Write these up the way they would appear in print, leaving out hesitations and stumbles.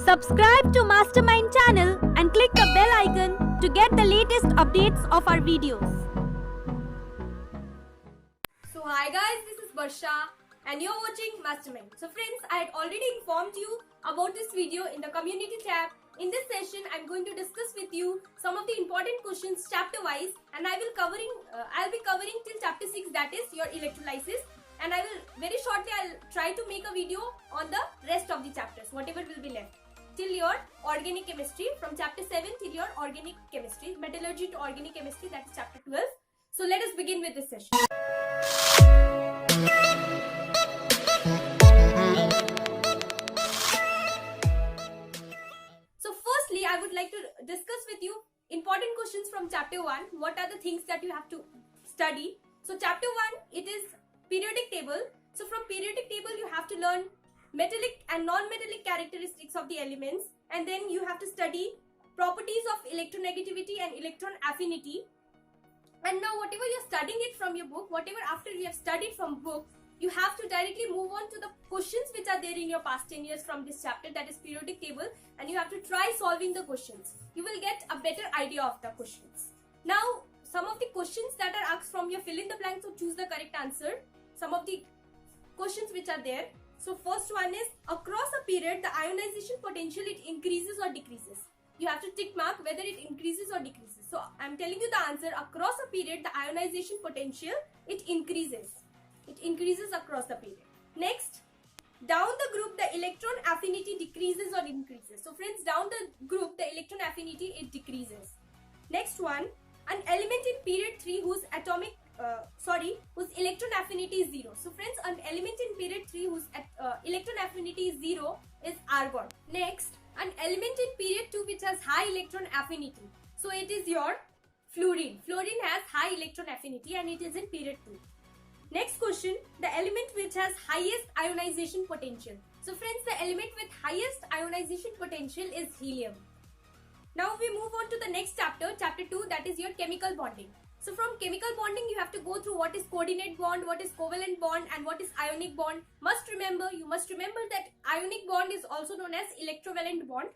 Subscribe to Mastermind channel and click the bell icon to get the latest updates of our videos. So hi guys, this is Barsha and you're watching Mastermind. So friends, I had already informed you about this video in the community tab. In this session, I'm going to discuss with you some of the important questions chapter wise, and I'll be covering till chapter 6, that is your electrolysis, and very shortly I'll try to make a video on the rest of the chapters, whatever will be left, till your organic chemistry, from chapter 7 till your organic chemistry, metallurgy to organic chemistry, that's chapter 12. So let us begin with this session. So firstly, I would like to discuss with you important questions from chapter 1. What are the things that you have to study? So chapter 1, it is periodic table. So from periodic table, you have to learn metallic and non-metallic characteristics of the elements, and then you have to study properties of electronegativity and electron affinity. And now whatever you're studying it from your book, whatever after you have studied from book, you have to directly move on to the questions which are there in your past 10 years from this chapter, that is periodic table, and you have to try solving the questions. You will get a better idea of the questions. Now, some of the questions that are asked from your fill in the blanks, so choose the correct answer. Some of the questions which are there. So first one is, across a period, the ionization potential, it increases or decreases. You have to tick mark whether it increases or decreases. So I'm telling you the answer. Across a period, the ionization potential, it increases. It increases across the period. Next, down the group, the electron affinity decreases or increases. So friends, down the group, the electron affinity, it decreases. Next one, an element in period 3 whose whose electron affinity is 0. So friends, an element in period 3 whose electron affinity is 0 is argon. Next, an element in period 2 which has high electron affinity. So it is your fluorine. Fluorine has high electron affinity and it is in period 2. Next question, the element which has highest ionization potential. So friends, the element with highest ionization potential is helium. Now we move on to the next chapter, chapter 2, that is your chemical bonding. So from chemical bonding, you have to go through what is coordinate bond, what is covalent bond, and what is ionic bond. You must remember that ionic bond is also known as electrovalent bond.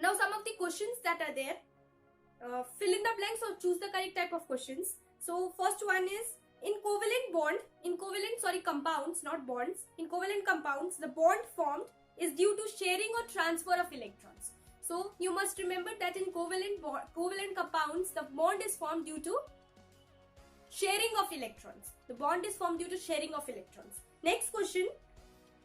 Now some of the questions that are there, fill in the blanks or choose the correct type of questions. So first one is, in covalent compounds, not bonds. In covalent compounds, the bond formed is due to sharing or transfer of electrons. So you must remember that in covalent compounds, the bond is formed due to sharing of electrons. The bond is formed due to sharing of electrons. Next question,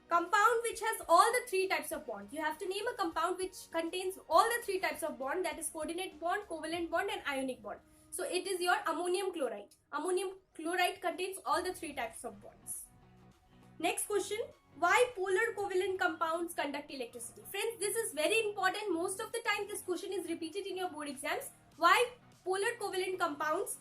compound which has all the 3 types of bond. You have to name a compound which contains all the 3 types of bond, that is coordinate bond, covalent bond, and ionic bond. So it is your ammonium chloride. Ammonium chloride contains all the 3 types of bonds. Next question, why polar covalent compounds conduct electricity? Friends, this is very important. Most of the time this question is repeated in your board exams. Why polar covalent compounds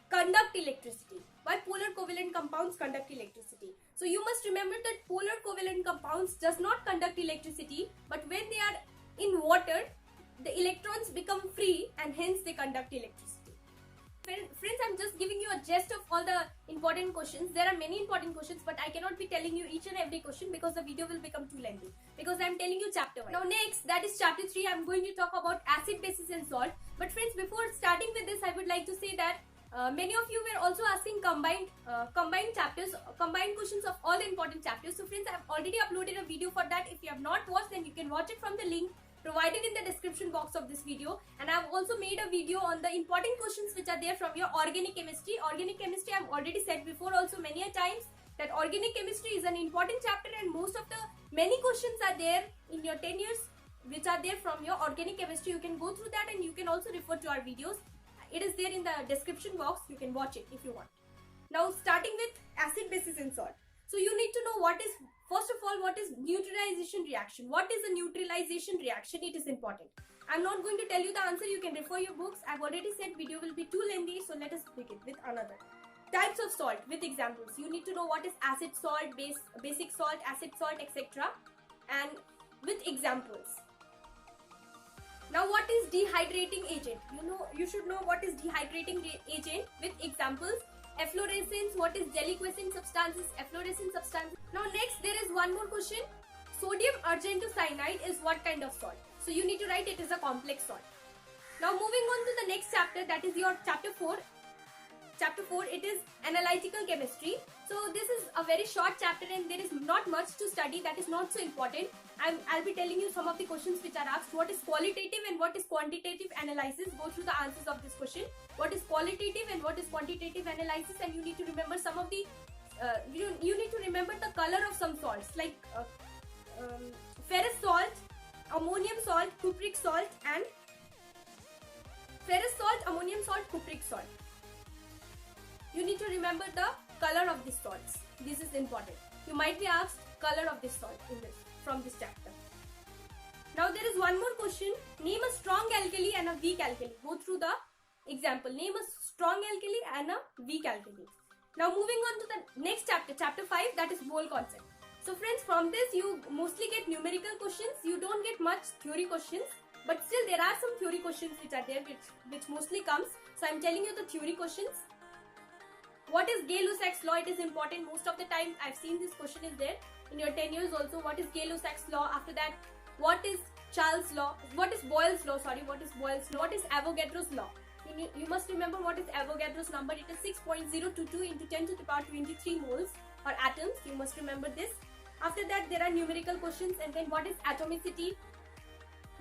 conduct electricity? Why polar covalent compounds conduct electricity? So you must remember that polar covalent compounds does not conduct electricity, but when they are in water, the electrons become free and hence they conduct electricity. Friends, I'm just giving you a gist of all the important questions. There are many important questions, but I cannot be telling you each and every question because the video will become too lengthy, because I'm telling you chapter 1. Now next, that is chapter 3, I'm going to talk about acid, bases and salt. But friends, before starting with this, I would like to say that many of you were also asking combined questions of all the important chapters. So friends, I've already uploaded a video for that. If you have not watched, then you can watch it from the link provided in the description box of this video. And I've also made a video on the important questions which are there from your organic chemistry. Organic chemistry, I've already said before also many a times that organic chemistry is an important chapter, and most of the many questions are there in your 10 years which are there from your organic chemistry. You can go through that and you can also refer to our videos. It is there in the description box. You can watch it if you want. Now starting with acid, bases and salt. So you need to know first of all, what is neutralization reaction? What is a neutralization reaction? It is important. I'm not going to tell you the answer. You can refer your books. I've already said video will be too lengthy. So let us begin with another. Types of salt with examples. You need to know what is acid salt, basic salt, acid salt, etc. And with examples. Now what is dehydrating agent? You should know what is dehydrating agent with examples. Efflorescence, what is deliquescent substances, efflorescent substances. Now next there is one more question. sodium argentocyanide is what kind of salt? So you need to write it is a complex salt. Now moving on to the next chapter, that is your chapter 4. Chapter 4, it is analytical chemistry. So this is a very short chapter and there is not much to study, that is not so important. I'll be telling you some of the questions which are asked. What is qualitative and what is quantitative analysis? Go through the answers of this question. What is qualitative and what is quantitative analysis? And you need to remember some of the, you need to remember the color of some salts like ferrous salt, ammonium salt, cupric salt, and ferrous salt, ammonium salt, cupric salt. You need to remember the color of these salts. This is important. You might be asked color of this salt in this from this chapter. Now there is one more question. Name a strong alkali and a weak alkali. Go through the example. Name a strong alkali and a weak alkali. Now moving on to the next chapter, chapter 5, that is mole concept. So friends, from this you mostly get numerical questions. You don't get much theory questions, but still there are some theory questions which are there, which mostly comes. So I'm telling you the theory questions. What is Gay-Lussac's law? It is important. Most of the time I've seen this question is there in your 10 years also. What is Gay-Lussac's law? After that, what is Charles' law? What is Boyle's law? Sorry, what is Boyle's law? What is Avogadro's law? You must remember what is Avogadro's number. It is 6.022 into 10 to the power 23 moles or atoms. You must remember this. After that, there are numerical questions, and then what is atomicity?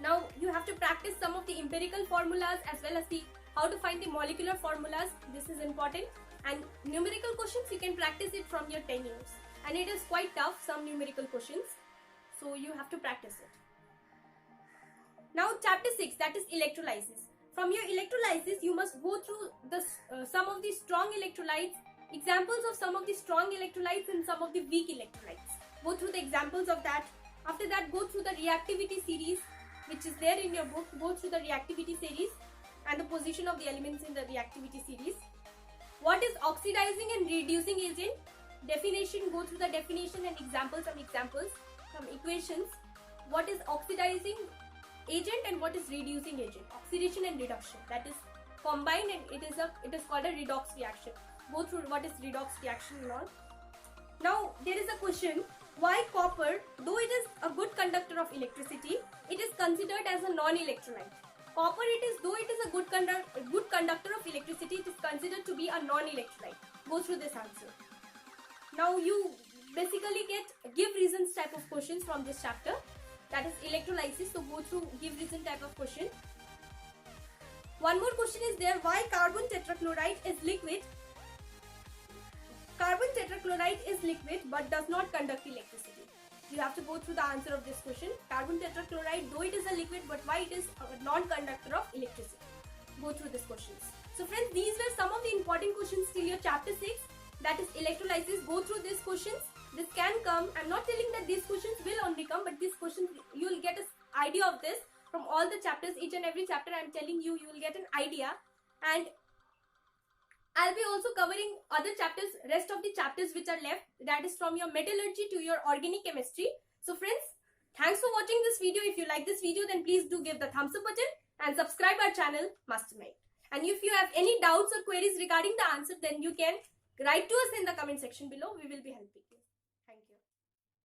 Now you have to practice some of the empirical formulas as well as the how to find the molecular formulas. This is important. And numerical questions, you can practice it from your 10 years. And it is quite tough, some numerical questions. So you have to practice it. Now chapter 6, that is electrolysis. From your electrolysis, you must go through the some of the strong electrolytes, examples of some of the strong electrolytes and some of the weak electrolytes. Go through the examples of that. After that, go through the reactivity series, which is there in your book. Go through the reactivity series and the position of the elements in the reactivity series. What is oxidizing and reducing agent? Definition, go through the definition and examples, some examples, some equations. What is oxidizing agent and what is reducing agent? Oxidation and reduction, that is combined, and it is called a redox reaction. Go through what is redox reaction and all. Now there is a question, why copper, though it is a good conductor of electricity, it is considered as a non-electrolyte? Copper, though it is a good conductor of electricity, it is considered to be a non-electrolyte. Go through this answer. Now you basically get give reasons type of questions from this chapter, that is electrolysis. So go through give reason type of question. One more question is there, why carbon tetrachloride is liquid? Carbon tetrachloride is liquid but does not conduct electricity. You have to go through the answer of this question. Carbon tetrachloride, though it is a liquid, but why it is a non-conductor of electricity? Go through these questions. So friends, these were some of the important questions till your chapter 6, that is electrolysis. Go through these questions. This can come. I'm not telling that these questions will only come, but these questions, you will get an idea of this from all the chapters. Each and every chapter I'm telling you, you will get an idea. And I'll be also covering other chapters, rest of the chapters which are left, that is from your metallurgy to your organic chemistry. So friends, thanks for watching this video. If you like this video, then please do give the thumbs up button and subscribe our channel Mastermind. And if you have any doubts or queries regarding the answer, then you can write to us in the comment section below. We will be helping you.